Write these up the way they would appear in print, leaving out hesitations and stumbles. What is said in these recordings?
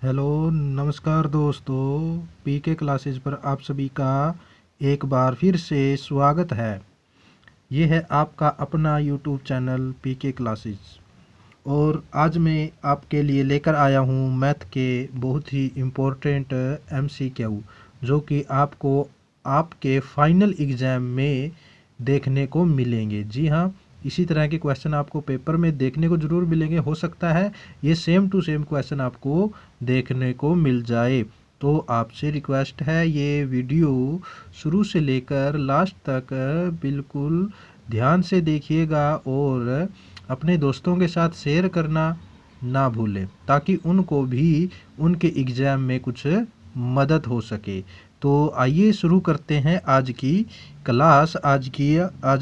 Hello नमस्कार दोस्तों, पीके classes पर आप सभी का एक बार फिर से स्वागत है। ये है आपका अपना यूट्यूब चैनल पीके क्लासेस और आज मैं आपके लिए लेकर आया हूँ मैथ के बहुत ही इम्पोर्टेंट एमसीक्यू जो कि आपको आपके फाइनल एग्ज़ाम में देखने को मिलेंगे। जी हाँ, इसी तरह के क्वेश्चन आपको पेपर में देखने को ज़रूर मिलेंगे। हो सकता है ये सेम टू सेम क्वेश्चन आपको देखने को मिल जाए। तो आपसे रिक्वेस्ट है, ये वीडियो शुरू से लेकर लास्ट तक बिल्कुल ध्यान से देखिएगा और अपने दोस्तों के साथ शेयर करना ना भूलें ताकि उनको भी उनके एग्ज़ाम में कुछ मदद हो सके। तो आइए शुरू करते हैं आज की क्लास। आज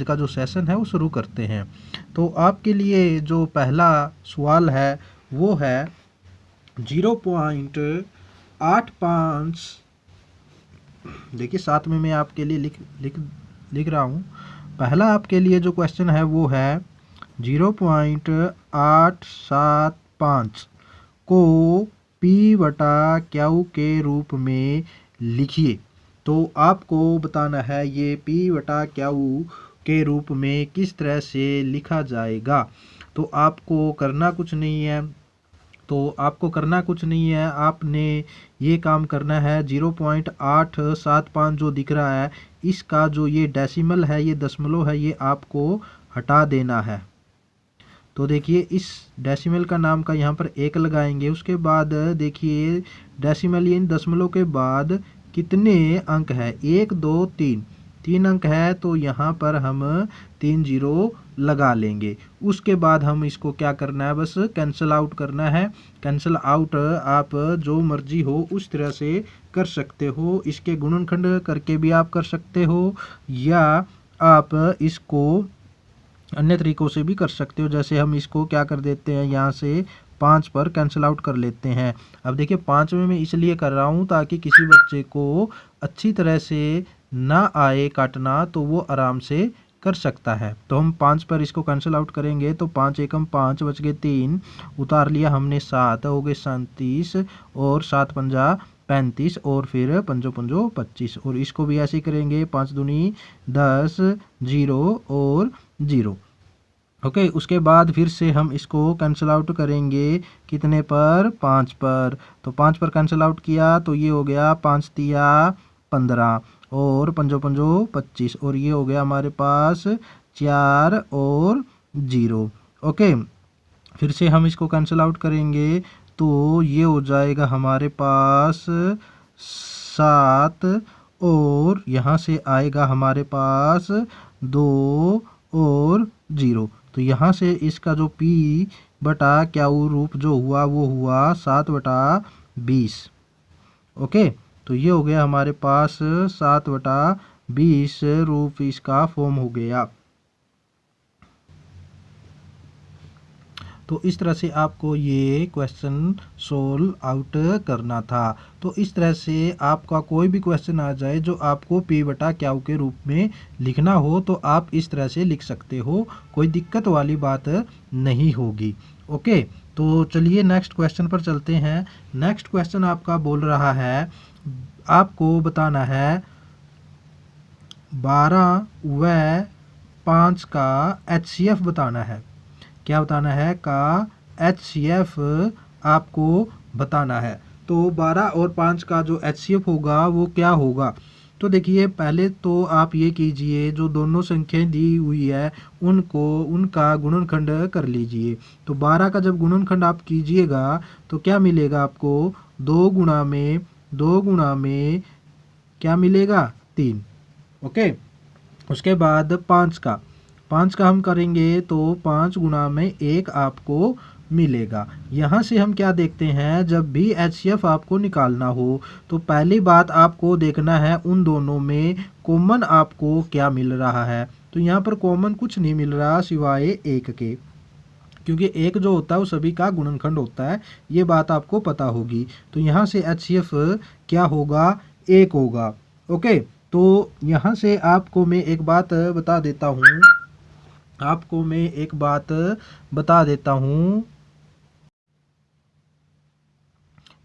का जो सेशन है वो शुरू करते हैं। तो आपके लिए जो पहला सवाल है वो है 0.85। देखिए साथ में मैं आपके लिए लिख रहा हूँ। पहला आपके लिए जो क्वेश्चन है वो है 0.875 को P बटा क्यू के रूप में लिखिए। तो आपको बताना है ये P बटा क्यू के रूप में किस तरह से लिखा जाएगा। तो आपको करना कुछ नहीं है, आपने ये काम करना है 0.875 जो दिख रहा है इसका जो ये डेसिमल है, ये दशमलव है, ये आपको हटा देना है। तो देखिए इस डेसिमल का नाम का यहाँ पर एक लगाएंगे। उसके बाद देखिए डेसिमल इन दशमलव के बाद कितने अंक है, 1 2 3 3 अंक है, तो यहाँ पर हम 3 जीरो लगा लेंगे। उसके बाद हम इसको क्या करना है, बस कैंसिल आउट करना है। कैंसिल आउट आप जो मर्जी हो उस तरह से कर सकते हो। इसके गुणनखंड करके भी आप कर सकते हो या आप इसको अन्य तरीकों से भी कर सकते हो। जैसे हम इसको क्या कर देते हैं, यहाँ से 5 पर कैंसिल आउट कर लेते हैं। अब देखिए 5 में मैं इसलिए कर रहा हूँ ताकि किसी बच्चे को अच्छी तरह से ना आए काटना, तो वो आराम से कर सकता है। तो हम 5 पर इसको कैंसिल आउट करेंगे तो 5 एकम 5 बच गए 3, उतार लिया हमने 7, हो गए 37 और 7 पंजा 35 और फिर पंजो पंजो 25। और इसको भी ऐसे ही करेंगे, 5 दूनी 10, 0 और 0। ओके, उसके बाद फिर से हम इसको कैंसिल आउट करेंगे कितने पर, 5 पर। तो 5 पर कैंसिल आउट किया तो ये हो गया 5 तिया 15 और पंजो पंजो 25 और ये हो गया हमारे पास 4 और 0। ओके, फिर से हम इसको कैंसिल आउट करेंगे तो ये हो जाएगा हमारे पास 7 और यहाँ से आएगा हमारे पास 2 और 0। तो यहाँ से इसका जो P बटा क्यू रूप जो हुआ वो हुआ 7/20। ओके, तो ये हो गया हमारे पास 7/20 रूप इसका फॉर्म हो गया। तो इस तरह से आपको ये क्वेश्चन सोल्व आउट करना था। तो इस तरह से आपका कोई भी क्वेश्चन आ जाए जो आपको P बटा क्यू के रूप में लिखना हो तो आप इस तरह से लिख सकते हो, कोई दिक्कत वाली बात नहीं होगी। ओके, तो चलिए नेक्स्ट क्वेश्चन पर चलते हैं। नेक्स्ट क्वेश्चन आपका बोल रहा है, आपको बताना है 12 व 5 का HCF बताना है। क्या बताना है, का HCF आपको बताना है। तो 12 और 5 का जो HCF होगा वो क्या होगा। तो देखिए पहले तो आप ये कीजिए, जो दोनों संख्याएं दी हुई है उनका गुणनखंड कर लीजिए। तो 12 का जब गुणनखंड आप कीजिएगा तो क्या मिलेगा आपको, 2 गुणा में क्या मिलेगा, 3। ओके, उसके बाद 5 का हम करेंगे तो 5 गुणा में 1 आपको मिलेगा। यहाँ से हम क्या देखते हैं, जब भी HCF आपको निकालना हो तो पहली बात आपको देखना है उन दोनों में कॉमन आपको क्या मिल रहा है। तो यहाँ पर कॉमन कुछ नहीं मिल रहा सिवाय 1 के, क्योंकि 1 जो होता है वो सभी का गुणनखंड होता है, ये बात आपको पता होगी। तो यहाँ से HCF क्या होगा, 1 होगा। ओके, तो यहाँ से आपको मैं एक बात बता देता हूँ,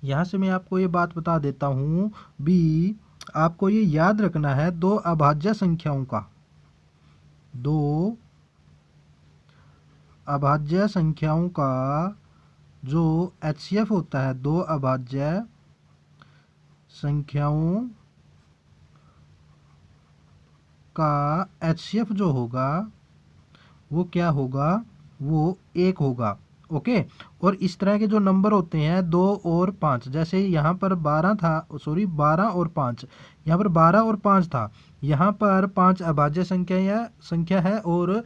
यहाँ से मैं आपको ये बात बता देता हूँ भी, आपको ये याद रखना है दो अभाज्य संख्याओं का, दो अभाज्य संख्याओं का जो HCF होता है, दो अभाज्य संख्याओं का HCF जो होगा वो क्या होगा, वो 1 होगा। ओके। और इस तरह के जो नंबर होते हैं 2 और 5, जैसे यहाँ पर 12 था, सॉरी 12 और 5, यहाँ पर 12 और 5 था, यहाँ पर 5 अभाज्य संख्या है और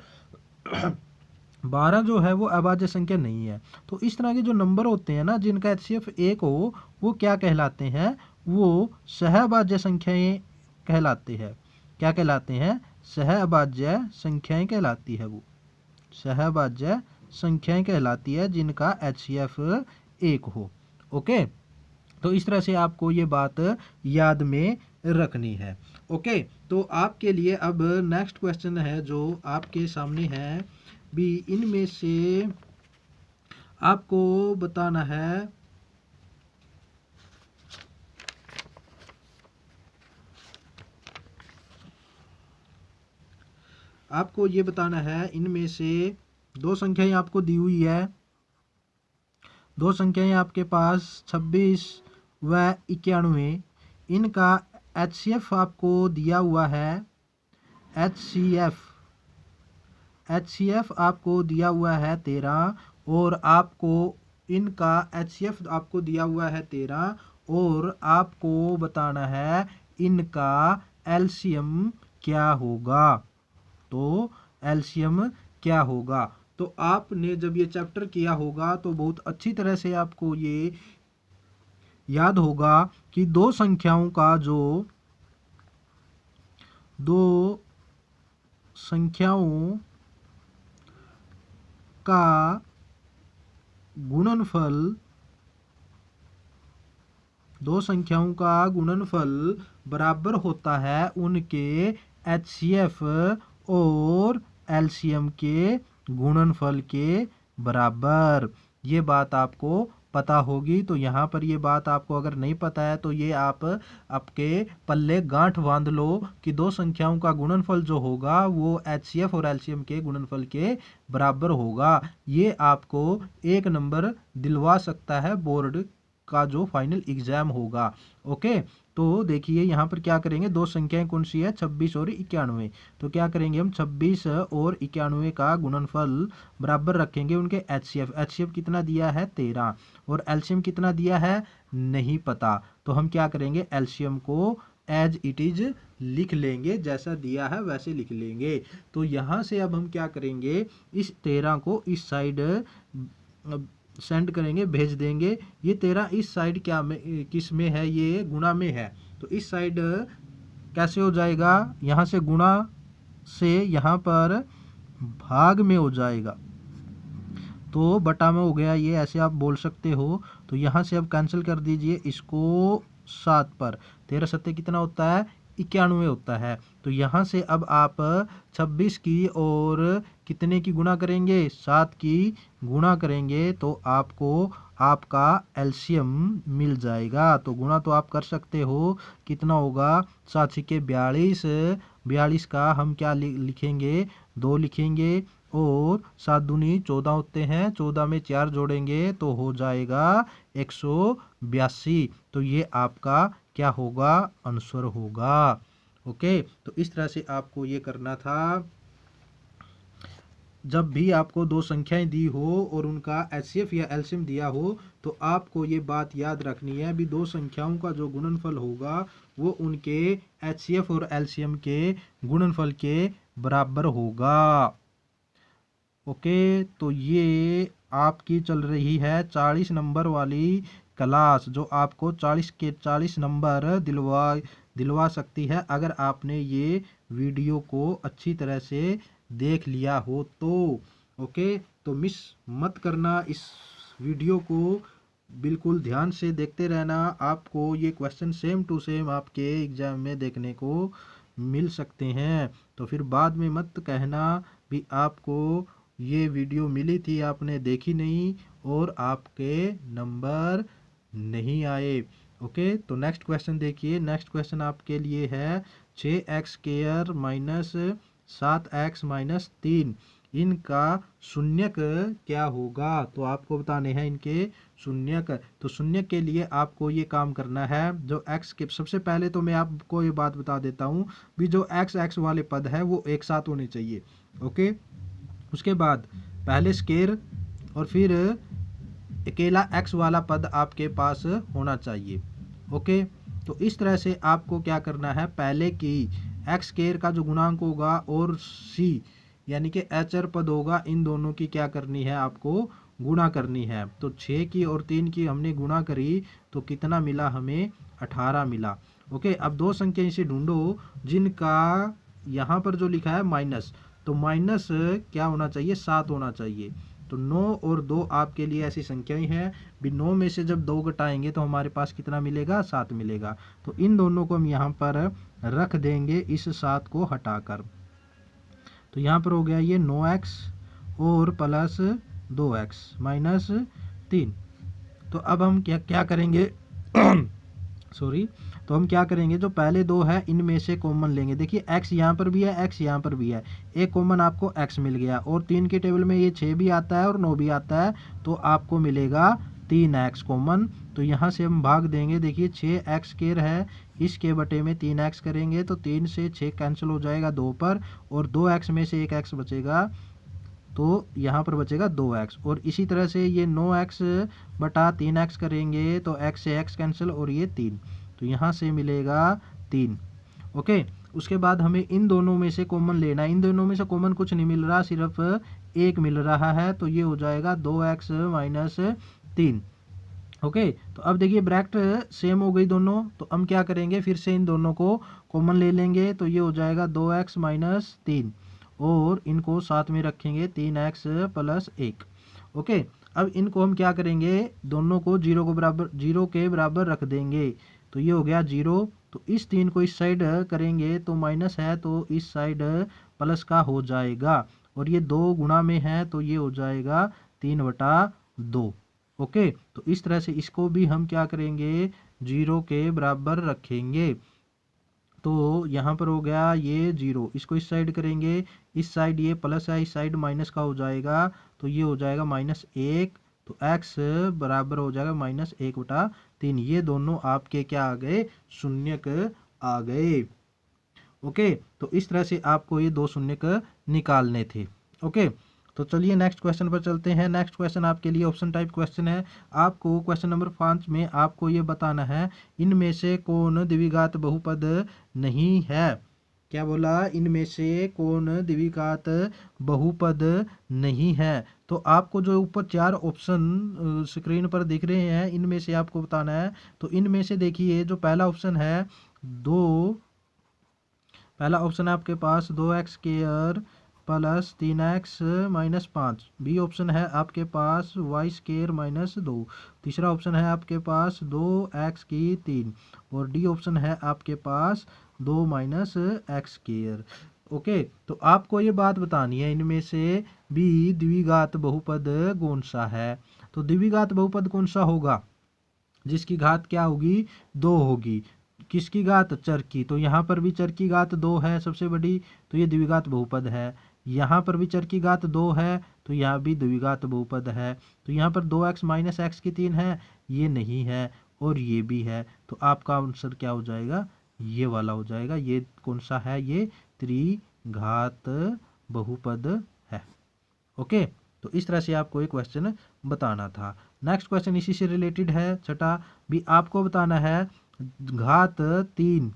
12 जो है वो अभाज्य संख्या नहीं है। तो इस तरह के जो नंबर होते हैं ना जिनका HCF 1 हो, वो क्या कहलाते हैं, वो सहअभाज्य संख्याएं कहलाते हैं। क्या कहलाते हैं, सहअभाज्य संख्याएं कहलाती है, वो सहअभाज्य संख्याएं कहलाती है जिनका HCF 1 हो। ओके। तो इस तरह से आपको ये बात याद में रखनी है। ओके। तो आपके लिए अब नेक्स्ट क्वेश्चन है जो आपके सामने है भी, इनमें से आपको बताना है, आपको ये बताना है इनमें से दो संख्याएं आपको दी हुई है, दो संख्याएं आपके पास 26 व 91, इनका HCF आपको दिया हुआ है, HCF आपको दिया हुआ है 13, और आपको इनका HCF आपको दिया हुआ है 13, और आपको बताना है इनका LCM क्या होगा। तो LCM क्या होगा, तो आपने जब ये चैप्टर किया होगा तो बहुत अच्छी तरह से आपको ये याद होगा कि दो संख्याओं का गुणनफल बराबर होता है उनके HCF और LCM के गुणनफल के बराबर। ये बात आपको पता होगी। तो यहाँ पर ये बात आपको अगर नहीं पता है तो ये आप आपके पल्ले गांठ बांध लो कि दो संख्याओं का गुणनफल जो होगा वो HCF और LCM के गुणनफल के बराबर होगा। ये आपको 1 नंबर दिलवा सकता है बोर्ड का जो फाइनल एग्जाम होगा। ओके। तो देखिए यहाँ पर क्या करेंगे, दो संख्याएं कौन सी है, 26 और 91। तो क्या करेंगे हम, 26 और 91 का गुणनफल बराबर रखेंगे उनके HCF कितना दिया है 13, और LCM कितना दिया है नहीं पता। तो हम क्या करेंगे, LCM को एज इट इज लिख लेंगे, जैसा दिया है वैसे लिख लेंगे। तो यहाँ से अब हम क्या करेंगे, इस 13 को इस साइड सेंड करेंगे, भेज देंगे। ये 13 इस साइड क्या में, किस में है, ये गुणा में है। तो इस साइड कैसे हो जाएगा, यहाँ से गुणा से यहाँ पर भाग में हो जाएगा, तो बटा में हो गया, ये ऐसे आप बोल सकते हो। तो यहाँ से अब कैंसिल कर दीजिए इसको 7 पर, 13 सत्ते कितना होता है 91 होता है। तो यहाँ से अब आप 26 की और कितने की गुणा करेंगे, 7 की गुणा करेंगे, तो आपको आपका LCM मिल जाएगा। तो गुणा तो आप कर सकते हो, कितना होगा 7 छिके 42, 42 का हम क्या लिखेंगे 2 लिखेंगे, और 7 दूनी 14 होते हैं, 14 में 4 जोड़ेंगे तो हो जाएगा 182। तो ये आपका क्या होगा, आंसर होगा। ओके। तो इस तरह से आपको ये करना था। जब भी आपको दो संख्याएं दी हो और उनका HCF या LCM दिया हो, तो आपको ये बात याद रखनी है भी दो संख्याओं का जो गुणनफल होगा वो उनके HCF और LCM के गुणनफल के बराबर होगा। ओके। तो ये आपकी चल रही है 40 नंबर वाली क्लास, जो आपको 40 के 40 नंबर दिलवा सकती है अगर आपने ये वीडियो को अच्छी तरह से देख लिया हो तो। ओके। तो मिस मत करना इस वीडियो को, बिल्कुल ध्यान से देखते रहना, आपको ये क्वेश्चन सेम टू सेम आपके एग्जाम में देखने को मिल सकते हैं। तो फिर बाद में मत कहना भी आपको ये वीडियो मिली थी आपने देखी नहीं और आपके नंबर नहीं आए। ओके, तो नेक्स्ट क्वेश्चन देखिए। नेक्स्ट क्वेश्चन आपके लिए है 6x² माइनस 7x-3 इनका शून्यक क्या होगा। तो आपको बताने हैं इनके शून्यक। तो शून्यक के लिए आपको ये काम करना है, जो x के, सबसे पहले तो मैं आपको ये बात बता देता हूँ भी जो x वाले पद है वो एक साथ होने चाहिए। ओके, उसके बाद पहले स्केयर और फिर अकेला x वाला पद आपके पास होना चाहिए। ओके, तो इस तरह से आपको क्या करना है, पहले की x स्केयर का जो गुणांक होगा और c यानी कि अचर पद होगा, इन दोनों की क्या करनी है, आपको गुणा करनी है। तो 6 की और 3 की हमने गुणा करी तो कितना मिला, हमें 18 मिला। ओके, अब दो संख्या इसे ढूंढो जिनका यहाँ पर जो लिखा है माइनस, तो माइनस क्या होना चाहिए, 7 होना चाहिए। तो 9 और 2 आपके लिए ऐसी संख्याएं हैं भी 9 में से जब 2 घटाएंगे तो हमारे पास कितना मिलेगा, 7 मिलेगा। तो इन दोनों को हम यहाँ पर रख देंगे इस 7 को हटाकर। तो यहाँ पर हो गया ये 9x और प्लस 2x माइनस 3। तो अब हम क्या क्या करेंगे सॉरी, तो हम क्या करेंगे, जो पहले दो है इनमें से कॉमन लेंगे। देखिए x यहाँ पर भी है, x यहाँ पर भी है, एक कॉमन आपको x मिल गया। और 3 के टेबल में ये 6 भी आता है और 9 भी आता है, तो आपको मिलेगा 3x कॉमन। तो यहाँ से हम भाग देंगे। देखिए 6x² है, इसके बटे में 3x करेंगे तो 3 से 6 कैंसिल हो जाएगा 2 पर, और 2x में से एक x बचेगा तो यहाँ पर बचेगा 2x। और इसी तरह से ये 9x बटा 3x करेंगे तो x से x कैंसिल और ये 3, तो यहाँ से मिलेगा 3। ओके, उसके बाद हमें इन दोनों में से कॉमन लेना है। इन दोनों में से कॉमन कुछ नहीं मिल रहा, सिर्फ 1 मिल रहा है, तो ये हो जाएगा 2x माइनस 3। ओके, तो अब देखिए ब्रैकेट सेम हो गई दोनों, तो हम क्या करेंगे, फिर से इन दोनों को कॉमन ले लेंगे। तो ये हो जाएगा 2x माइनस 3 और इनको साथ में रखेंगे 3x प्लस 1। ओके, अब इनको हम क्या करेंगे, दोनों को जीरो के बराबर रख देंगे। तो ये हो गया 0। तो इस 3 को इस साइड करेंगे तो माइनस है तो इस साइड प्लस का हो जाएगा, और ये 2 गुणा में है तो ये हो जाएगा 3/2। ओके, तो इस तरह से इसको भी हम क्या करेंगे, 0 के बराबर रखेंगे। तो यहाँ पर हो गया ये 0, इसको इस साइड करेंगे, इस साइड ये प्लस है, इस साइड माइनस का हो जाएगा, तो ये हो जाएगा -1। तो x बराबर हो जाएगा -1/3। ये दोनों आपके क्या आ गए, शून्यक आ गए। ओके, तो इस तरह से आपको ये दो शून्यक निकालने थे। ओके, तो चलिए नेक्स्ट क्वेश्चन पर चलते हैं। नेक्स्ट क्वेश्चन आपके लिए ऑप्शन टाइप क्वेश्चन है। आपको क्वेश्चन नंबर 5 में आपको ये बताना है इनमें से कौन द्विघात बहुपद नहीं है। क्या बोला, इनमें से कौन द्विघात बहुपद नहीं है। तो आपको जो ऊपर 4 ऑप्शन स्क्रीन पर दिख रहे हैं इनमें से आपको बताना है। तो इनमें से देखिए जो पहला ऑप्शन है पहला ऑप्शन है आपके पास 2x² plus 3x minus 5। B option है आपके पास y² माइनस 2। तीसरा ऑप्शन है आपके पास 2x3। और डी ऑप्शन है आपके पास 2 माइनस x²। ओके, तो आपको ये बात बतानी है इनमें से बी द्विघात बहुपद कौन सा है। तो द्विघात बहुपद कौन सा होगा, जिसकी घात क्या होगी, 2 होगी। किसकी घात, चर की। तो यहाँ पर भी चर की घात 2 है सबसे बड़ी, तो ये द्विघात बहुपद है। यहाँ पर भी चर की घात 2 है तो यहाँ भी द्विघात बहुपद है। तो यहाँ पर 2x माइनस x3 है, ये नहीं है, और ये भी है। तो आपका आंसर क्या हो जाएगा, ये वाला हो जाएगा। ये कौन सा है, ये त्रिघात बहुपद है। ओके, तो इस तरह से आपको एक क्वेश्चन बताना था। नेक्स्ट क्वेश्चन इसी से रिलेटेड है, छठा भी आपको बताना है घात 3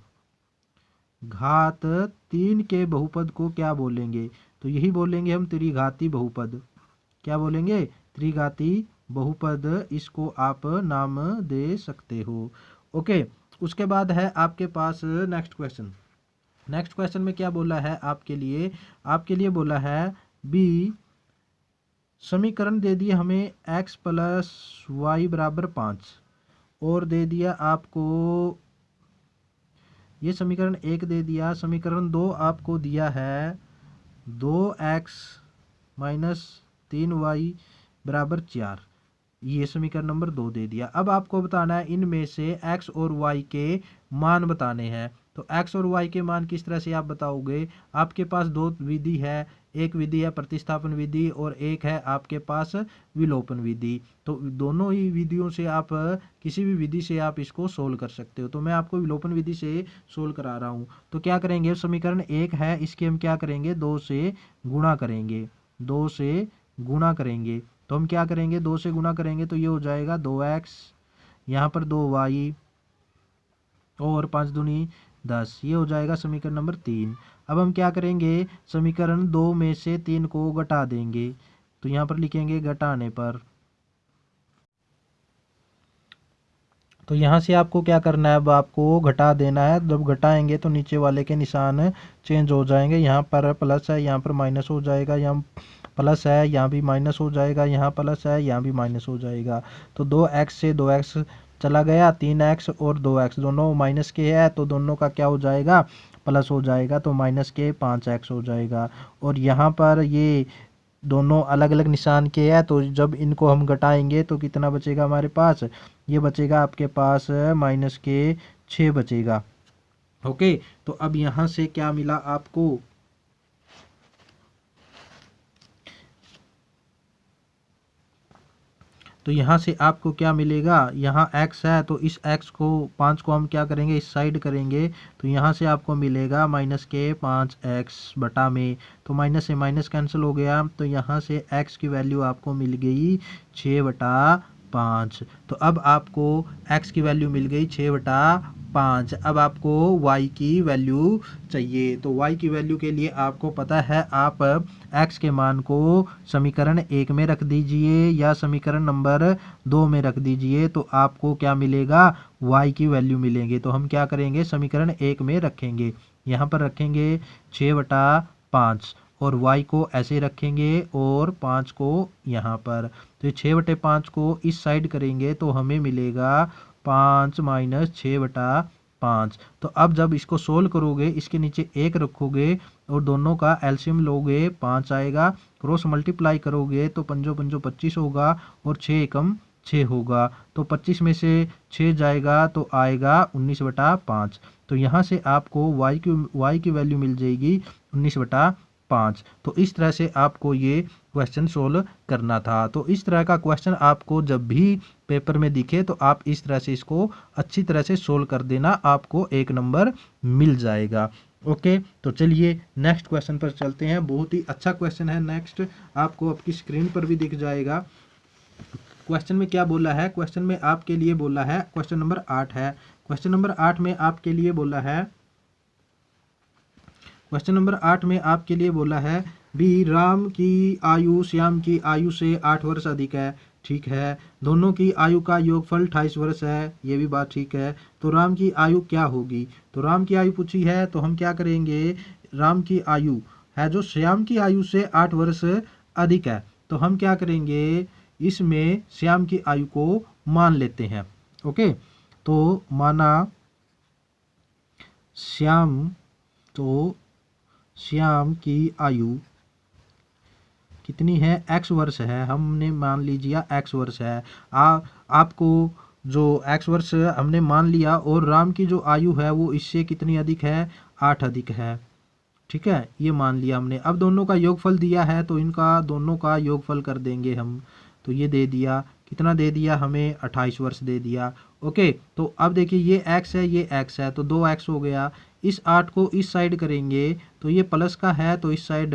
के बहुपद को क्या बोलेंगे। तो यही बोलेंगे हम त्रिघाती बहुपद। क्या बोलेंगे, त्रिघाती बहुपद, इसको आप नाम दे सकते हो। ओके, उसके बाद है आपके पास नेक्स्ट क्वेश्चन। नेक्स्ट क्वेश्चन में क्या बोला है आपके लिए बोला है बी समीकरण दे दिया हमें x प्लस वाई बराबर 5, और दे दिया आपको ये समीकरण 1 दे दिया। समीकरण 2 आपको दिया है 2x माइनस 3y बराबर 4। ये समीकरण नंबर 2 दे दिया। अब आपको बताना है इनमें से x और y के मान बताने हैं। तो x और y के मान किस तरह से आप बताओगे? आपके पास दो विधि है, एक विधि है प्रतिस्थापन विधि और एक है आपके पास विलोपन विधि। तो दोनों ही विधियों से आप किसी भी विधि से आप इसको सोल्व कर सकते हो। तो मैं आपको विलोपन विधि से सोल्व करा रहा हूँ। तो क्या करेंगे, समीकरण 1 है, इसके हम क्या करेंगे, 2 से गुणा करेंगे, 2 से गुणा करेंगे। तो हम क्या करेंगे, 2 से गुणा करेंगे तो ये हो जाएगा 2x, यहाँ पर 2y और 5 दूनी 10, ये हो जाएगा समीकरण नंबर 3। अब हम क्या करेंगे, समीकरण 2 में से 3 को घटा देंगे। तो यहाँ पर लिखेंगे घटाने पर। तो यहाँ से आपको क्या करना है, अब आपको घटा देना है। जब घटाएंगे तो नीचे वाले के निशान चेंज हो जाएंगे। यहाँ पर प्लस है, यहाँ पर माइनस हो जाएगा, यहाँ प्लस है, यहाँ भी माइनस हो जाएगा, यहाँ प्लस है, यहाँ भी माइनस हो जाएगा। तो 2x से 2x चला गया, 3x और 2x दोनों माइनस के है, तो दोनों का क्या हो जाएगा, प्लस हो जाएगा। तो माइनस के 5x हो जाएगा। और यहाँ पर ये दोनों अलग अलग निशान के है, तो जब इनको हम घटाएंगे तो कितना बचेगा हमारे पास, ये बचेगा आपके पास माइनस के 6 बचेगा। ओके, तो अब यहाँ से क्या मिला आपको, तो यहाँ से आपको क्या मिलेगा, यहाँ x है तो इस x को 5 को हम क्या करेंगे, इस साइड करेंगे। तो यहाँ से आपको मिलेगा माइनस के 5x बटा में। तो माइनस से माइनस कैंसिल हो गया। तो यहाँ से x की वैल्यू आपको मिल गई 6/5। तो अब आपको x की वैल्यू मिल गई 6/5। अब आपको y की वैल्यू चाहिए। तो y की वैल्यू के लिए आपको पता है, आप x के मान को समीकरण 1 में रख दीजिए या समीकरण नंबर 2 में रख दीजिए, तो आपको क्या मिलेगा, y की वैल्यू मिलेंगे। तो हम क्या करेंगे, समीकरण 1 में रखेंगे, यहाँ पर रखेंगे 6/5 और y को ऐसे रखेंगे और 5 को यहाँ पर। तो 6/5 को इस साइड करेंगे तो हमें मिलेगा 5 माइनस 6/5। तो अब जब इसको सोल्व करोगे, इसके नीचे 1 रखोगे और दोनों का एलसीएम लोगे, 5 आएगा। क्रॉस मल्टीप्लाई करोगे तो 5 5 25 होगा और 6 एकम 6 होगा। तो 25 में से 6 जाएगा तो आएगा 19/5। तो यहाँ से आपको y की वैल्यू मिल जाएगी 19/5। तो इस तरह से आपको ये क्वेश्चन सोल्व करना था। तो इस तरह का क्वेश्चन आपको जब भी पेपर में दिखे तो आप इस तरह से इसको अच्छी तरह से सोल्व कर देना, आपको 1 नंबर मिल जाएगा। ओके, तो चलिए नेक्स्ट क्वेश्चन पर चलते हैं। बहुत ही अच्छा क्वेश्चन है। नेक्स्ट आपको आपकी स्क्रीन पर भी दिख जाएगा। क्वेश्चन में क्या बोला है, क्वेश्चन में आपके लिए बोला है, क्वेश्चन नंबर 8 है। क्वेश्चन नंबर 8 में आपके लिए बोला है, क्वेश्चन नंबर 8 में आपके लिए बोला है भी राम की आयु श्याम की आयु से 8 वर्ष अधिक है। ठीक है, दोनों की आयु का योगफल 28 वर्ष है, ये भी बात ठीक है। तो राम की आयु क्या होगी, तो राम की आयु पूछी है तो हम क्या करेंगे, राम की आयु है जो श्याम की आयु से 8 वर्ष अधिक है, तो हम क्या करेंगे, इसमें श्याम की आयु को मान लेते हैं। ओके, तो माना श्याम, तो श्याम की आयु कितनी है, x वर्ष है, हमने मान लीजिए x वर्ष है। आपको जो x वर्ष हमने मान लिया और राम की जो आयु है वो इससे कितनी अधिक है, 8 अधिक है। ठीक है, ये मान लिया हमने। अब दोनों का योगफल दिया है तो इनका दोनों का योगफल कर देंगे हम। तो ये दे दिया, कितना दे दिया हमें, 28 वर्ष दे दिया। ओके, तो अब देखिए ये x है, ये x है, तो 2x हो गया। इस 8 को इस साइड करेंगे तो ये प्लस का है तो इस साइड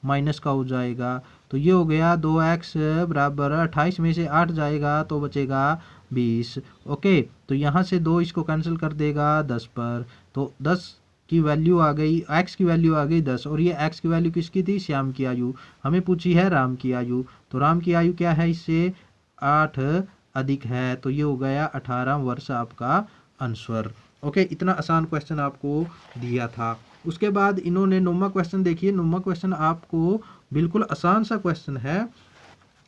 माइनस का हो जाएगा। तो ये हो गया 2x बराबर 28 में से 8 जाएगा तो बचेगा 20। ओके, तो यहाँ से 2 इसको कैंसिल कर देगा 10 पर। तो 10 की वैल्यू आ गई, x की वैल्यू आ गई 10। और ये x की वैल्यू किसकी थी, श्याम की आयु। हमें पूछी है राम की आयु, तो राम की आयु क्या है, इससे 8 अधिक है, तो ये हो गया 18 वर्ष आपका आंसर। ओके, इतना आसान क्वेश्चन आपको दिया था। उसके बाद इन्होंने 9वां क्वेश्चन देखिए। 9वां क्वेश्चन आपको बिल्कुल आसान सा क्वेश्चन है।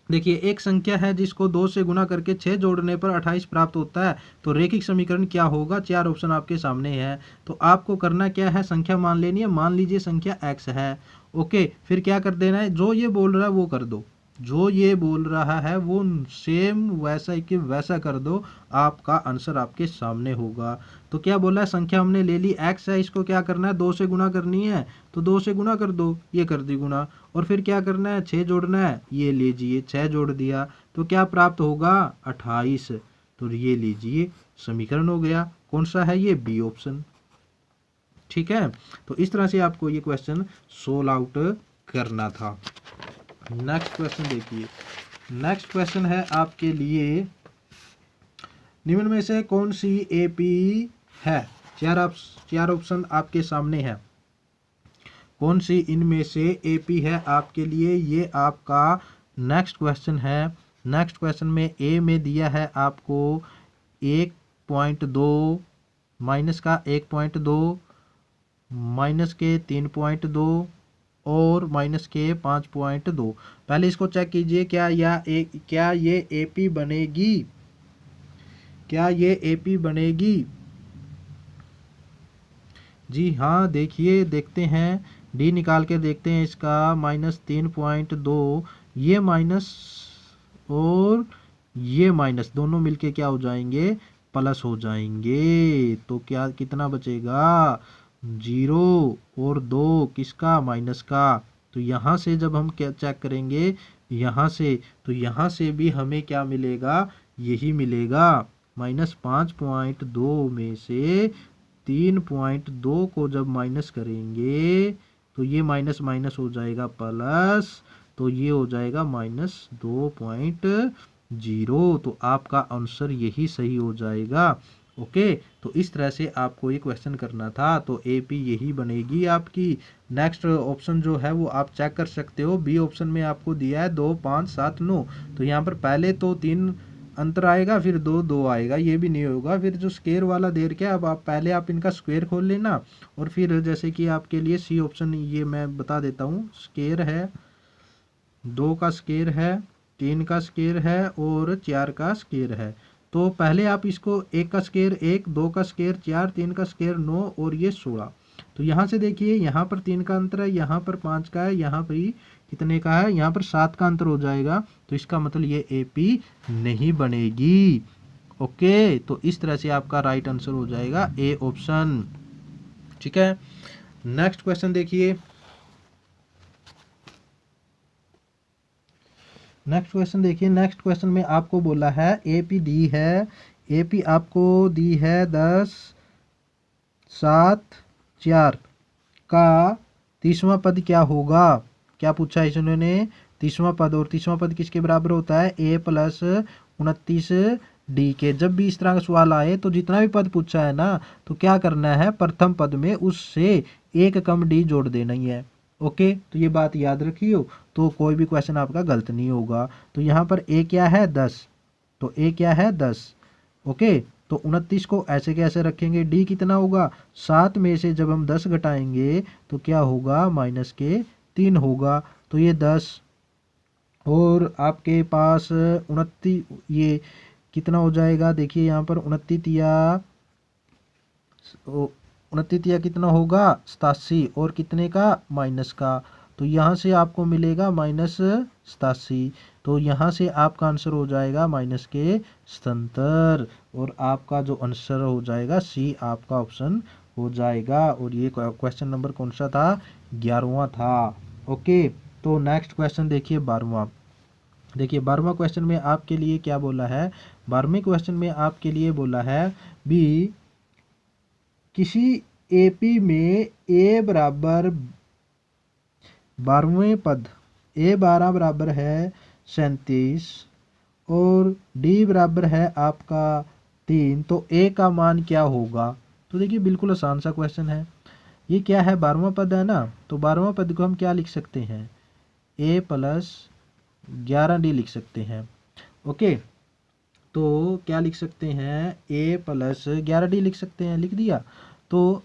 देखिए, एक संख्या है जिसको 2 से गुणा करके 6 जोड़ने पर 28 प्राप्त होता है, तो रेखिक समीकरण क्या होगा। 4 ऑप्शन आपके सामने है। तो आपको करना क्या है, संख्या मान लेनी है। मान लीजिए संख्या x है। ओके, फिर क्या कर देना है, जो ये बोल रहा है वो कर दो। जो ये बोल रहा है वो सेम वैसा ही कि वैसा कर दो, आपका आंसर आपके सामने होगा। तो क्या बोला है, संख्या हमने ले ली x है, इसको क्या करना है 2 से गुना करनी है, तो 2 से गुना कर दो, ये कर दी गुना। और फिर क्या करना है 6 जोड़ना है, ये लीजिए 6 जोड़ दिया, तो क्या प्राप्त होगा 28। तो ये लीजिए समीकरण हो गया। कौन सा है ये, बी ऑप्शन। ठीक है, तो इस तरह से आपको ये क्वेश्चन सोल्व आउट करना था। नेक्स्ट क्वेश्चन देखिए, नेक्स्ट क्वेश्चन है आपके लिए, निम्न में से कौन सी एपी है, चार ऑप्शन आपके सामने है, कौन सी इनमें से एपी है आपके लिए, ये आपका नेक्स्ट क्वेश्चन है। नेक्स्ट क्वेश्चन में ए में दिया है आपको 1.2, माइनस का 1.2, माइनस के 3.2 और माइनस के 5.2। पहले इसको चेक कीजिए, क्या ये एपी बनेगी, क्या ये एपी बनेगी। जी हाँ, देखिए देखते हैं, डी निकाल के देखते हैं इसका, -3.2, ये माइनस और ये माइनस दोनों मिलके क्या हो जाएंगे, प्लस हो जाएंगे। तो क्या कितना बचेगा 0 और 2 किसका, माइनस का। तो यहाँ से जब हम क्या चेक करेंगे यहाँ से, तो यहाँ से भी हमें क्या मिलेगा, यही मिलेगा। -5.2 में से 3.2 को जब माइनस करेंगे तो ये माइनस माइनस हो जाएगा प्लस, तो ये हो जाएगा -2.0। तो आपका आंसर यही सही हो जाएगा। ओके, तो इस तरह से आपको ये क्वेश्चन करना था। तो एपी यही बनेगी आपकी। नेक्स्ट ऑप्शन जो है वो आप चेक कर सकते हो, बी ऑप्शन में आपको दिया है 2, 5, 7, 9। तो यहाँ पर पहले तो 3 अंतर आएगा, फिर 2, 2 आएगा, ये भी नहीं होगा। फिर जो स्क्वायर वाला दे रखा है, अब आप पहले आप इनका स्क्वायर खोल लेना, और फिर जैसे कि आपके लिए सी ऑप्शन ये मैं बता देता हूँ। स्क्वायर है, 2 का स्क्वायर है, 3 का स्क्वायर है और 4 का स्क्वायर है। तो पहले आप इसको 1 का स्क्वायर 1, 2 का स्क्वायर 4, 3 का स्क्वायर 9 और ये 16। तो यहाँ से देखिए, यहाँ पर 3 का अंतर है, यहाँ पर 5 का है, यहाँ पर कितने का है, यहाँ पर 7 का अंतर हो जाएगा। तो इसका मतलब ये एपी नहीं बनेगी। ओके, तो इस तरह से आपका राइट आंसर हो जाएगा ए ऑप्शन। ठीक है, नेक्स्ट क्वेश्चन देखिए, नेक्स्ट क्वेश्चन में आपको बोला है एपी दी है, एपी आपको दी है 10, 7, 4 का 30वां पद क्या होगा। क्या पूछा है इन्होंने, 30वां पद, और 30वां पद किसके बराबर होता है, a + 29 डी के। जब भी इस तरह का सवाल आए तो जितना भी पद पूछा है ना, तो क्या करना है, प्रथम पद में उससे एक कम डी जोड़ देना ही है। ओके, तो ये बात याद रखियो, तो कोई भी क्वेश्चन आपका गलत नहीं होगा। तो यहाँ पर ए क्या है 10, तो ए क्या है 10। ओके, तो 29 को ऐसे कैसे रखेंगे, डी कितना होगा, 7 में से जब हम 10 घटाएंगे तो क्या होगा, -3 होगा। तो ये 10 और आपके पास 29, ये कितना हो जाएगा, देखिए यहाँ पर 29 कितना होगा 87, और कितने का, माइनस का। तो यहाँ से आपको मिलेगा -87। तो यहाँ से आपका आंसर हो जाएगा -77, और आपका जो आंसर हो जाएगा सी आपका ऑप्शन हो जाएगा। और ये क्वेश्चन नंबर कौन सा था, 11वां था। ओके, तो नेक्स्ट क्वेश्चन देखिए 12वां। देखिए 12वां क्वेश्चन में आपके लिए क्या बोला है, 12वें क्वेश्चन में आपके लिए बोला है बी, किसी एपी में ए बराबर 12वें पद, A12 बराबर है 37 और डी बराबर है आपका 3, तो ए का मान क्या होगा। तो देखिए बिल्कुल आसान सा क्वेश्चन है। ये क्या है, 12वां पद है ना, तो 12वां पद को हम क्या लिख सकते हैं, a + 11d लिख सकते हैं। ओके, तो क्या लिख सकते हैं, a + 11d लिख सकते हैं, लिख दिया। तो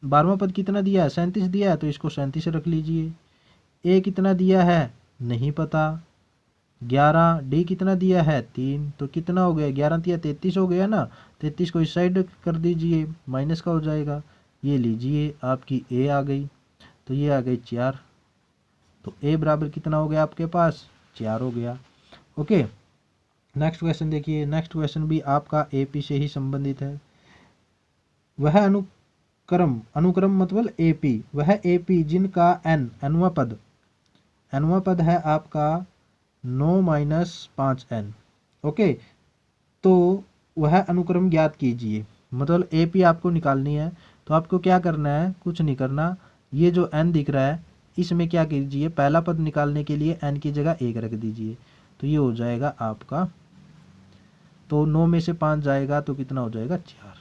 12वां पद कितना दिया है, 37 दिया है, तो इसको 37 रख लीजिए। ए कितना दिया है नहीं पता, 11, डी कितना दिया है 3, तो कितना हो गया, 11 दिया 33 हो गया ना। 33 को इस साइड कर दीजिए, माइनस का हो जाएगा। ये लीजिए आपकी ए आ गई, तो ये आ गई 4। तो ए बराबर कितना हो गया आपके पास 4 हो गया। ओके, नेक्स्ट क्वेश्चन देखिए। नेक्स्ट क्वेश्चन भी आपका एपी से ही संबंधित है। वह अनुक्रम, अनुक्रम मतलब एपी, वह एपी जिनका एन एनवा पद है आपका 9 माइनस 5n। ओके, तो वह अनुक्रम ज्ञात कीजिए। मतलब एपी आपको निकालनी है, तो आपको क्या करना है, कुछ नहीं करना। ये जो n दिख रहा है इसमें क्या कीजिए, पहला पद निकालने के लिए n की जगह 1 रख दीजिए, तो ये हो जाएगा आपका, तो 9 में से 5 जाएगा तो कितना हो जाएगा 4।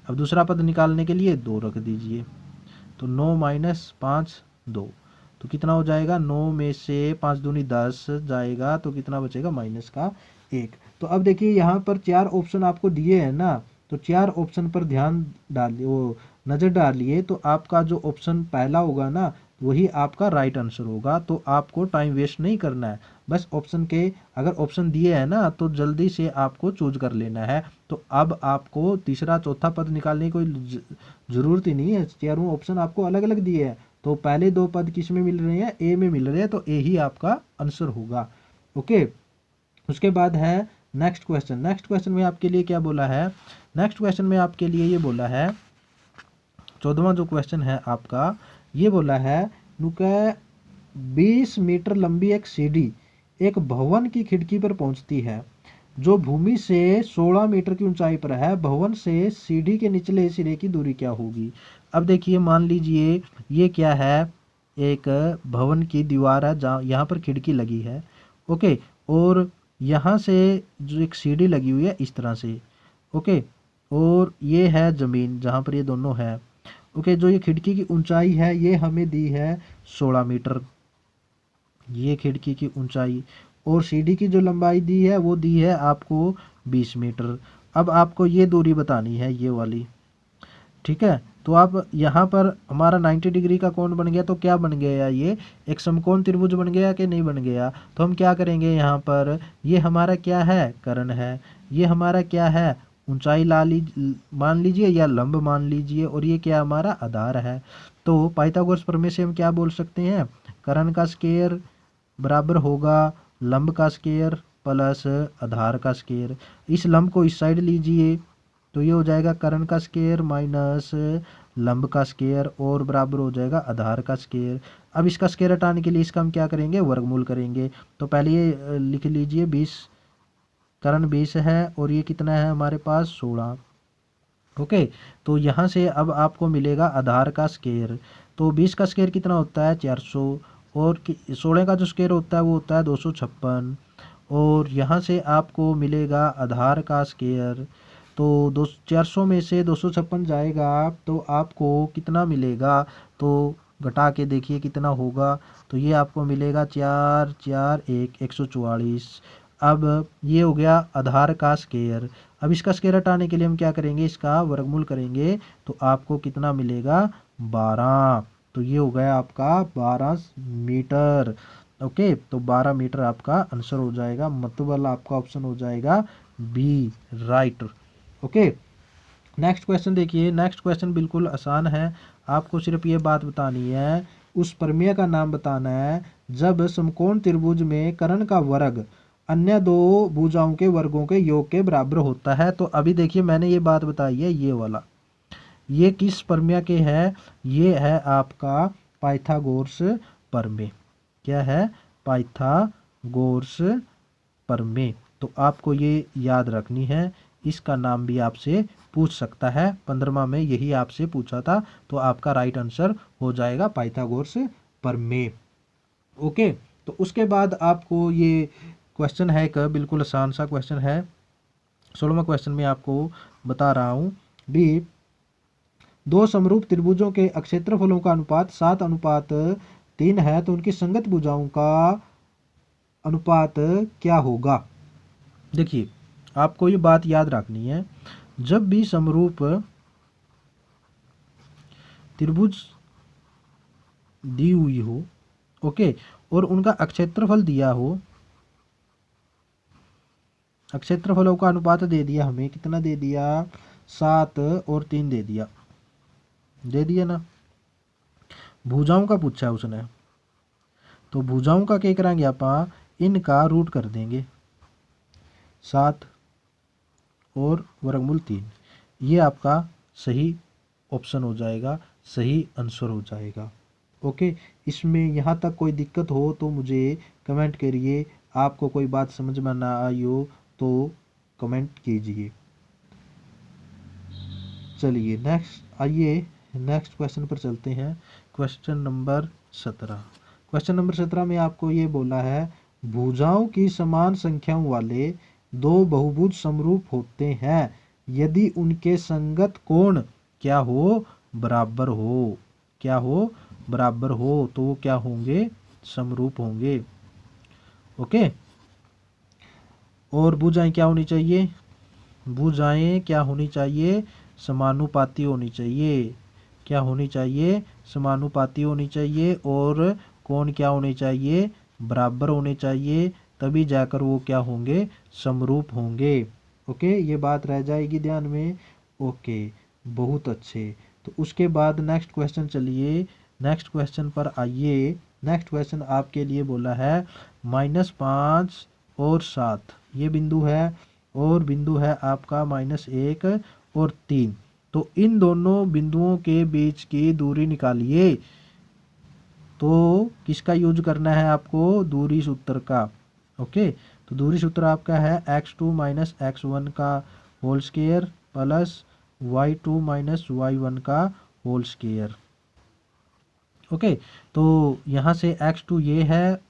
अब दूसरा पद निकालने के लिए 2 रख दीजिए, तो 9 माइनस 5 2, तो कितना हो जाएगा, 9 में से 5 दूनी 10 जाएगा, तो कितना बचेगा माइनस का 1। तो अब देखिए यहाँ पर 4 ऑप्शन आपको दिए हैं ना, तो 4 ऑप्शन पर ध्यान डालिए, वो नज़र डालिए, तो आपका जो ऑप्शन पहला होगा ना वही आपका राइट आंसर होगा। तो आपको टाइम वेस्ट नहीं करना है, बस ऑप्शन के, अगर ऑप्शन दिए हैं ना तो जल्दी से आपको चूज कर लेना है। तो अब आपको तीसरा चौथा पद निकालने की कोई ज़रूरत ही नहीं है, चारों ऑप्शन आपको अलग अलग दिए हैं। तो पहले 2 पद किस में मिल रहे हैं, ए में मिल रहे हैं, तो ए ही आपका आंसर होगा। ओके, उसके बाद है नेक्स्ट क्वेश्चन। नेक्स्ट क्वेश्चन में आपके लिए क्या बोला है, नेक्स्ट क्वेश्चन में आपके लिए ये बोला है, 14वां जो क्वेश्चन है आपका, ये बोला है नुका 20 मीटर लंबी एक सीढ़ी एक भवन की खिड़की पर पहुंचती है, जो भूमि से 16 मीटर की ऊंचाई पर है। भवन से सीढ़ी के निचले सिरे की दूरी क्या होगी। अब देखिए, मान लीजिए ये क्या है, एक भवन की दीवार है जहाँ यहाँ पर खिड़की लगी है। ओके, और यहाँ से जो एक सीढ़ी लगी हुई है इस तरह से। ओके, और ये है ज़मीन जहाँ पर ये दोनों है। ओके, जो ये खिड़की की ऊंचाई है ये हमें दी है 16 मीटर, ये खिड़की की ऊंचाई, और सीढ़ी की जो लंबाई दी है वो दी है आपको 20 मीटर। अब आपको ये दूरी बतानी है, ये वाली, ठीक है। तो आप यहाँ पर हमारा 90 डिग्री का कोण बन गया, तो क्या बन गया, ये एक समकोण त्रिभुज बन गया कि नहीं बन गया। तो हम क्या करेंगे, यहाँ पर ये हमारा क्या है, कर्ण है, ये हमारा क्या है, ऊंचाई मान लीजिए या लंब मान लीजिए, और ये क्या हमारा आधार है। तो पाइथागोरस प्रमेय से हम क्या बोल सकते हैं, कर्ण का स्क्वायर बराबर होगा लंब का स्क्वायर प्लस आधार का स्क्वायर। इस लंब को इस साइड लीजिए, तो ये हो जाएगा कर्ण का स्क्वायर माइनस लंब का स्क्वायर, और बराबर हो जाएगा आधार का स्क्वायर। अब इसका स्क्वायर हटाने के लिए इसका हम क्या करेंगे, वर्गमूल करेंगे। तो पहले ये लिख लीजिए 20, कर्ण 20 है, और ये कितना है हमारे पास 16। ओके, तो यहाँ से अब आपको मिलेगा आधार का स्क्वायर। तो 20 का स्क्वायर कितना होता है 400, और 16 का जो स्क्वायर होता है वो होता है 256, और यहाँ से आपको मिलेगा आधार का स्क्वायर। तो 400 में से 256 जाएगा तो आपको कितना मिलेगा, तो घटा के देखिए कितना होगा, तो ये आपको मिलेगा 4 4 1 144। अब ये हो गया आधार का स्क्वायर। अब इसका स्क्वायर हटाने के लिए हम क्या करेंगे, इसका वर्गमूल करेंगे, तो आपको कितना मिलेगा 12। तो ये हो गया आपका 12 मीटर। ओके, तो 12 मीटर आपका आंसर हो जाएगा, मतलब वाला आपका ऑप्शन हो जाएगा B, right. Okay, next question देखिए। नेक्स्ट क्वेश्चन बिल्कुल आसान है, आपको सिर्फ ये बात बतानी है, उस प्रमेय का नाम बताना है जब समकोण त्रिभुज में कर्ण का वर्ग अन्य दो भुजाओं के वर्गों के योग के बराबर होता है। तो अभी देखिए मैंने ये बात बताई है, ये वाला, ये किस प्रमेय के है, ये है आपका पाइथागोरस प्रमेय। क्या है, पाइथागोरस प्रमेय। तो आपको ये याद रखनी है, इसका नाम भी आपसे पूछ सकता है, 15वां में यही आपसे पूछा था, तो आपका राइट आंसर हो जाएगा पाइथागोरस प्रमेय। ओके, तो उसके बाद आपको ये क्वेश्चन है एक बिल्कुल आसान सा क्वेश्चन है, 16वां क्वेश्चन में आपको बता रहा हूँ भी, दो समरूप त्रिभुजों के अक्षेत्रफलों का अनुपात 7:3 है, तो उनकी संगत भुजाओं का अनुपात क्या होगा। देखिए, आपको ये बात याद रखनी है, जब भी समरूप त्रिभुज दी हुई हो, ओके, और उनका अक्षेत्रफल दिया हो, अक्षेत्रफलों का अनुपात दे दिया हमें, कितना दे दिया 7 और 3 दे दिया ना, भुजाओं का पूछा है उसने, तो भुजाओं का क्या करेंगे आप, इनका रूट कर देंगे 7 और वर्गमूल 3। ये आपका सही ऑप्शन हो जाएगा, सही आंसर हो जाएगा। ओके, इसमें यहाँ तक कोई दिक्कत हो तो मुझे कमेंट करिए। आपको कोई बात समझ में ना आई हो तो कमेंट कीजिए। चलिए आइए नेक्स्ट क्वेश्चन पर चलते हैं। Question number 17। क्वेश्चन नंबर 17 में आपको ये बोला है, भुजाओं की समान संख्याओं वाले दो बहुभुज समरूप होते हैं यदि उनके संगत कोण क्या हो, बराबर हो। क्या हो, बराबर हो। तो वो क्या होंगे, समरूप होंगे। ओके, और भुजाएं क्या होनी चाहिए, भुजाएं क्या होनी चाहिए, समानुपाती होनी चाहिए। क्या होनी चाहिए, समानुपाती होनी चाहिए। और कोण क्या होने चाहिए, बराबर होने चाहिए। तभी जाकर वो क्या होंगे, समरूप होंगे। ओके, ये बात रह जाएगी ध्यान में। ओके, बहुत अच्छे। तो उसके बाद नेक्स्ट क्वेश्चन, चलिए नेक्स्ट क्वेश्चन पर आइए। नेक्स्ट क्वेश्चन आपके लिए बोला है -5 और 7 ये बिंदु है, और बिंदु है आपका -1 और 3। तो इन दोनों बिंदुओं के बीच की दूरी निकालिए। तो किसका यूज करना है आपको, दूरी सूत्र का। ओके, तो दूरी सूत्र आपका है x2 - x1 का whole square plus y2 - y1 का होल स्क्वायर। ओके, तो यहाँ से x2 ये है,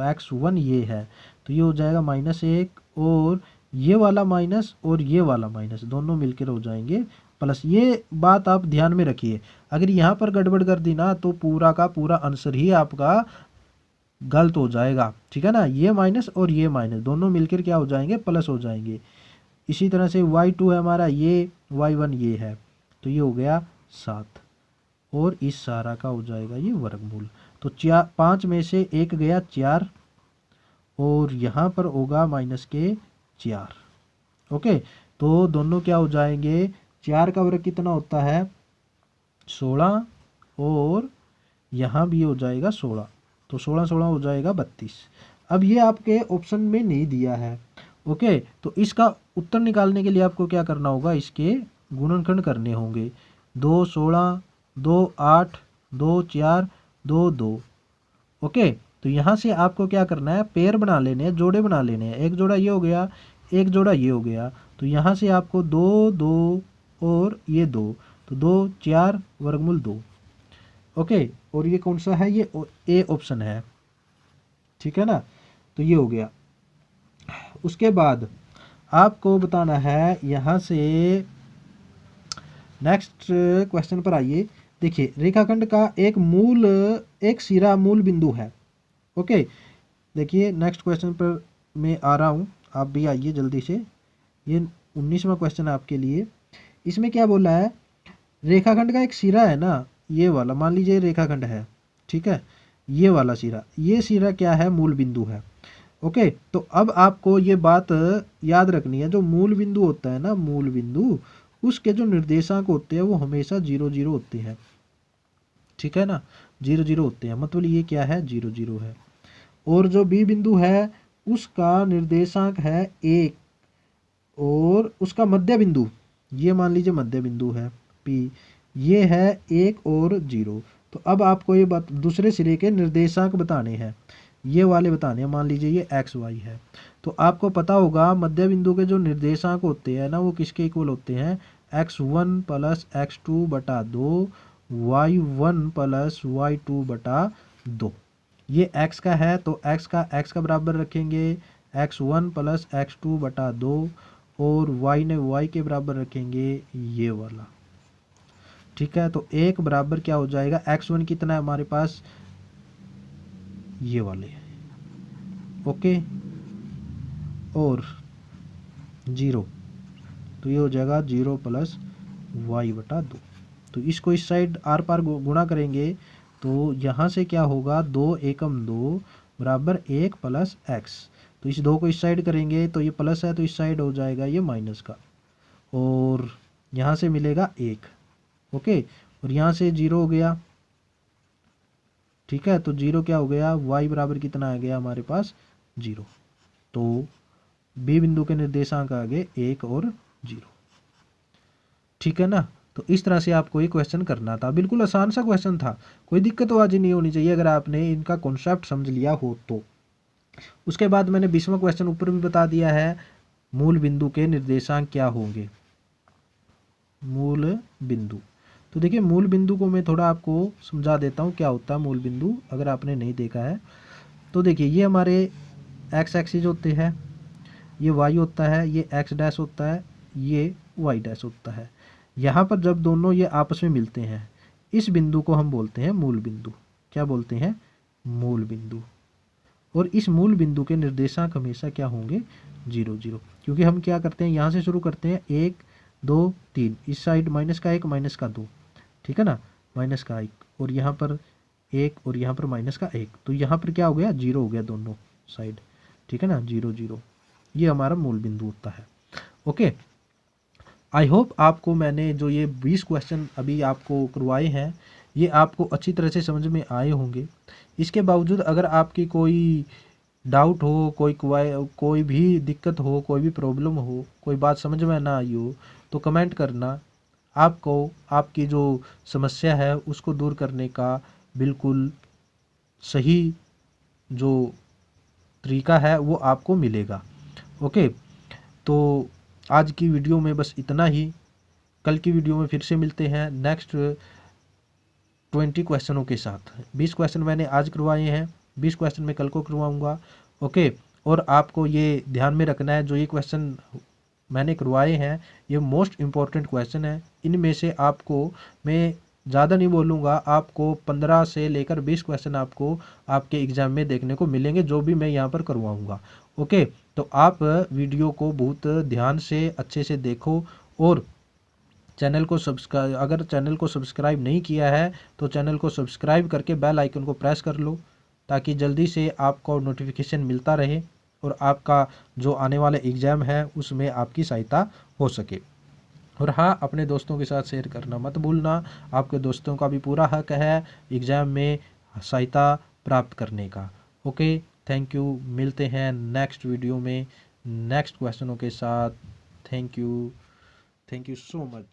x1 ये है, तो ये हो जाएगा -1, और ये वाला माइनस और ये वाला माइनस दोनों मिलकर हो जाएंगे प्लस। ये बात आप ध्यान में रखिए, अगर यहाँ पर गड़बड़ कर दी ना तो पूरा का पूरा आंसर ही आपका गलत हो जाएगा। ठीक है ना, ये माइनस और ये माइनस दोनों मिलकर क्या हो जाएंगे, प्लस हो जाएंगे। इसी तरह से y2 है हमारा ये, y1 ये है, तो ये हो गया 7, और इस सारा का हो जाएगा ये वर्गमूल। तो 5 में से 1 गया 4, और यहाँ पर होगा -4। ओके, तो दोनों क्या हो जाएंगे, 4 का वर्ग कितना होता है 16, और यहाँ भी हो जाएगा 16, तो 16 हो जाएगा 32। अब ये आपके ऑप्शन में नहीं दिया है। ओके, तो इसका उत्तर निकालने के लिए आपको क्या करना होगा, इसके गुणनखंड करने होंगे। 2 16, 2 8, 2 4, 2 2। ओके, तो यहाँ से आपको क्या करना है, पेयर बना लेने हैं, जोड़े बना लेने हैं। एक जोड़ा ये हो गया, एक जोड़ा ये हो गया, तो यहाँ से आपको 2 2 और ये 2, तो 2 4 वर्गमूल 2। ओके, और ये कौन सा है, ये ए ऑप्शन है। ठीक है ना, तो ये हो गया। उसके बाद आपको बताना है, यहाँ से नेक्स्ट क्वेश्चन पर आइए। देखिए, रेखाखंड का एक सिरा मूल बिंदु है। ओके, देखिए नेक्स्ट क्वेश्चन पर मैं आ रहा हूँ, आप भी आइए जल्दी से। ये 19वां क्वेश्चन है आपके लिए। इसमें क्या बोला है, रेखाखंड का एक सिरा है ना, ये वाला मान लीजिए रेखाखंड है। ठीक है, ये वाला सिरा, ये सिरा क्या है, मूल बिंदु है। ओके, तो अब आपको ये बात याद रखनी है, जो मूल बिंदु होता है ना, मूल बिंदु, उसके जो निर्देशांक होते हैं वो हमेशा 0 0 होते हैं। ठीक है ना, 0 0 होते हैं, मतलब ये क्या है, 0 0 है। और जो बी बिंदु है उसका निर्देशांक है 1, और उसका मध्य बिंदु, ये मान लीजिए मध्य बिंदु है पी, ये है 1 और 0। तो अब आपको ये बात दूसरे सिरे के निर्देशांक बताने हैं, ये वाले बताने हैं। मान लीजिए ये x y है, तो आपको पता होगा मध्य बिंदु के जो निर्देशांक होते हैं ना, वो किसके इक्वल होते हैं, x1 + x2 बटा 2, y1 + y2 बटा 2। ये x का है तो x का बराबर रखेंगे x1 + x2 बटा 2, और y ने y के बराबर रखेंगे ये वाला। ठीक है, तो एक बराबर क्या हो जाएगा, x1 कितना है हमारे पास, ये वाले। ओके, और 0, तो ये हो जाएगा 0 + y बटा 2। तो इसको इस साइड आर पार गुणा करेंगे, तो यहाँ से क्या होगा, 2 एकम 2 बराबर 1 + x। तो इस 2 को इस साइड करेंगे तो ये प्लस है, तो इस साइड हो जाएगा ये माइनस का, और यहाँ से मिलेगा 1। ओके, और यहाँ से 0 हो गया, ठीक है, तो 0 क्या हो गया, y बराबर कितना आ गया हमारे पास 0। तो बी बिंदु के निर्देशांक आ गए 1 और 0। ठीक है ना। तो इस तरह से आपको ये क्वेश्चन करना था, बिल्कुल आसान सा क्वेश्चन था, कोई दिक्कत तो आज नहीं होनी चाहिए अगर आपने इनका कॉन्सेप्ट समझ लिया हो तो। उसके बाद मैंने 20वां क्वेश्चन ऊपर भी बता दिया है, मूल बिंदु के निर्देशांक क्या होंगे। मूल बिंदु, तो देखिए मूल बिंदु को मैं थोड़ा आपको समझा देता हूँ क्या होता है मूल बिंदु, अगर आपने नहीं देखा है तो। देखिए ये हमारे एक्स एक्सिस होते हैं, ये वाई होता है, ये एक्स डैश होता है, ये वाई डैश होता है। यहाँ पर जब दोनों ये आपस में मिलते हैं, इस बिंदु को हम बोलते हैं मूल बिंदु। क्या बोलते हैं, मूल बिंदु। और इस मूल बिंदु के निर्देशांक हमेशा क्या होंगे, 0 0, क्योंकि हम क्या करते हैं यहाँ से शुरू करते हैं 1 2 3, इस साइड -1 -2, ठीक है ना, -1, और यहाँ पर 1 और यहाँ पर -1, तो यहाँ पर क्या हो गया, 0 हो गया दोनों साइड, ठीक है ना, 0 0। ये हमारा मूल बिंदु होता है। ओके, आई होप आपको मैंने जो ये 20 क्वेश्चन अभी आपको करवाए हैं ये आपको अच्छी तरह से समझ में आए होंगे। इसके बावजूद अगर आपकी कोई डाउट हो, कोई भी दिक्कत हो, कोई भी प्रॉब्लम हो, कोई बात समझ में ना आई हो, तो कमेंट करना। आपको आपकी जो समस्या है उसको दूर करने का बिल्कुल सही जो तरीका है वो आपको मिलेगा। ओके, तो आज की वीडियो में बस इतना ही। कल की वीडियो में फिर से मिलते हैं नेक्स्ट 20 क्वेश्चनों के साथ। 20 क्वेश्चन मैंने आज करवाए हैं, 20 क्वेश्चन मैं कल को करवाऊंगा। ओके, और आपको ये ध्यान में रखना है जो ये क्वेश्चन मैंने करवाए हैं ये मोस्ट इम्पॉर्टेंट क्वेश्चन है। इनमें से आपको मैं ज़्यादा नहीं बोलूँगा, आपको 15 से लेकर 20 क्वेश्चन आपको आपके एग्ज़ाम में देखने को मिलेंगे जो भी मैं यहाँ पर करवाऊँगा। ओके, तो आप वीडियो को बहुत ध्यान से अच्छे से देखो, और चैनल को सब्सक्राइब, अगर चैनल को सब्सक्राइब नहीं किया है तो चैनल को सब्सक्राइब करके बेल आइकन को प्रेस कर लो, ताकि जल्दी से आपको नोटिफिकेशन मिलता रहे और आपका जो आने वाला एग्ज़ाम है उसमें आपकी सहायता हो सके। और हाँ, अपने दोस्तों के साथ शेयर करना मत भूलना, आपके दोस्तों का भी पूरा हक है एग्ज़ाम में सहायता प्राप्त करने का। ओके, थैंक यू, मिलते हैं नेक्स्ट वीडियो में नेक्स्ट क्वेश्चनों के साथ। Thank you so much.